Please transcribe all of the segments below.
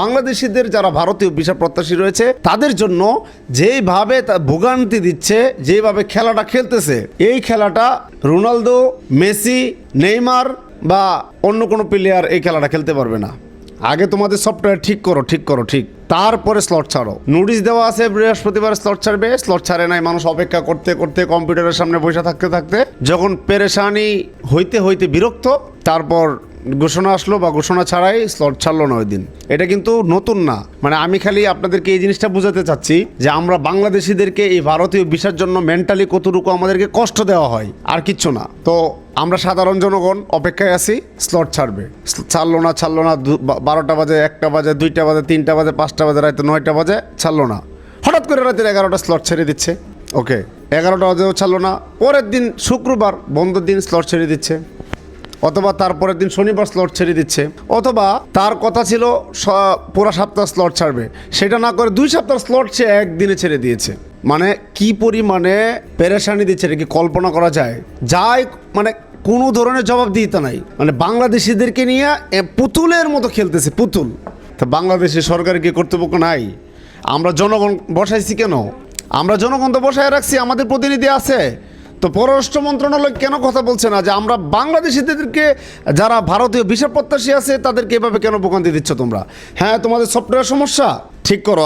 বাংলাদেশিদের যারা ভারতীয় ভিসা প্রত্যাশী রয়েছে তাদের জন্য যেইভাবে ভোগান্তি দিচ্ছে, যেভাবে খেলাটা খেলতেছে, এই খেলাটা রোনালদো, মেসি, নেইমার বা অন্য কোনো প্লেয়ার এই খেলাটা খেলতে পারবে না। আগে তোমাদের সফটওয়্যার ঠিক করো, তারপরে স্লট ছাড়ো। নোটিশ দেওয়া আছে বৃহস্পতিবার স্লট ছাড়বে, স্লট ছাড়ে নাই। মানুষ অপেক্ষা করতে করতে কম্পিউটারের সামনে বসে থাকতে যখন পেরেশানি হইতে বিরক্ত, তারপর ঘোষণা আসলো বা ঘোষণা ছাড়াই স্লট ছাড়লো না ওই দিন। এটা কিন্তু নতুন না, মানে আমি খালি আপনাদেরকে এই জিনিসটা বোঝাতে চাচ্ছি যে আমরা বাংলাদেশিদেরকে এই ভারতীয় ভিসার জন্য মেন্টালি কতটুকু আমাদেরকে কষ্ট দেওয়া হয়, আর কিচ্ছু না। তো আমরা সাধারণ জনগণ অপেক্ষায় আছি, স্লট ছাড়বে। ছাড়লো না 12টা বাজে, 1টা বাজে, 2টা বাজে, 3টা বাজে, 5টা বাজে, রাতে 9টা বাজে, ছাড়লো না। হঠাৎ করে রাতের 11টা স্লট ছেড়ে দিচ্ছে। ওকে, 11টা বাজেও ছাড়লো না। পরের দিন শুক্রবার বন্ধের দিন স্লট ছেড়ে দিচ্ছে, অথবা তারপরের দিন শনিবার স্লট ছেড়ে দিচ্ছে, অথবা তার কথা ছিল পুরো সপ্তাহ স্লট ছাড়বে, সেটা না করে 2 সপ্তাহ স্লট সে একদিনে ছেড়ে দিয়েছে। মানে কি পরিমাণে পেরেশানি দিচ্ছে এটা কি কল্পনা করা যায়? মানে কোনো ধরনের জবাবদিহিতা নাই। মানে বাংলাদেশিদেরকে নিয়ে পুতুলের মতো খেলতেছে, পুতুল। তা বাংলাদেশের সরকারের কি কর্তৃপক্ষ নাই? আমরা জনগণ বসাইছি কেন? আমরা জনগণ তো বসায় রাখছি, আমাদের প্রতিনিধি আছে। তো পররাষ্ট্র মন্ত্রণালয় কেন কথা বলছে না যে আমরা বাংলাদেশিদেরকে, যারা ভারতীয় ভিসা প্রত্যাশী আছে তাদেরকে এভাবে কেন ভোগান্তি দিচ্ছ তোমরা? হ্যাঁ, তোমাদের সফটওয়্যার সমস্যা, ঠিক করো।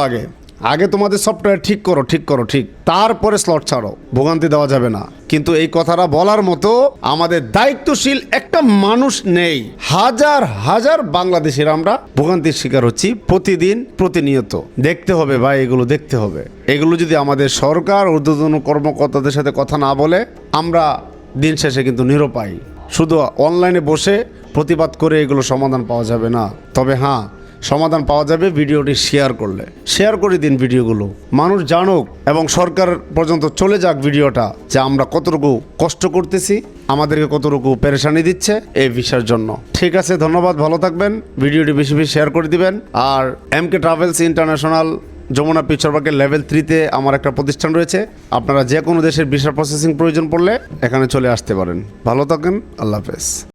আগে তোমাদের সফটওয়্যার ঠিক করো, তারপরে স্লট ছাড়ো। ভোগান্তি দেওয়া যাবে না। কিন্তু এই কথাটা বলার মতো আমাদের দায়িত্বশীল একটা মানুষ নেই। হাজার বাংলাদেশিরা আমরা ভোগান্তির শিকার হচ্ছি প্রতিদিন, প্রতিনিয়ত। দেখতে হবে ভাই, এগুলো দেখতে হবে। এগুলো যদি আমাদের সরকার, ঊর্ধ্বতন কর্মকর্তাদের সাথে কথা না বলে, আমরা দিন শেষে কিন্তু নিরুপায়। শুধু অনলাইনে বসে প্রতিবাদ করে এগুলো সমাধান পাওয়া যাবে না। তবে হ্যাঁ, সমাধান পাওয়া যাবে ভিডিওটি শেয়ার করলে। শেয়ার করে দিন ভিডিওগুলো, মানুষ জানুক এবং সরকার পর্যন্ত চলে যাক ভিডিওটা, যে আমরা কতটুকু কষ্ট করতেছি, আমাদেরকে কতটুকু পেরেশানি দিচ্ছে এই ভিসার জন্য। ঠিক আছে, ধন্যবাদ, ভালো থাকবেন। ভিডিওটি বেশি শেয়ার করে দিবেন। আর এমকে ট্রাভেলস ইন্টারন্যাশনাল যমুনা পিচরবাগের লেভেল 3-তে আমার একটা প্রতিষ্ঠান রয়েছে। আপনারা যে কোনো দেশের ভিসা প্রসেসিং প্রয়োজন পড়লে এখানে চলে আসতে পারেন। ভালো থাকেন, আল্লাহ হাফেজ।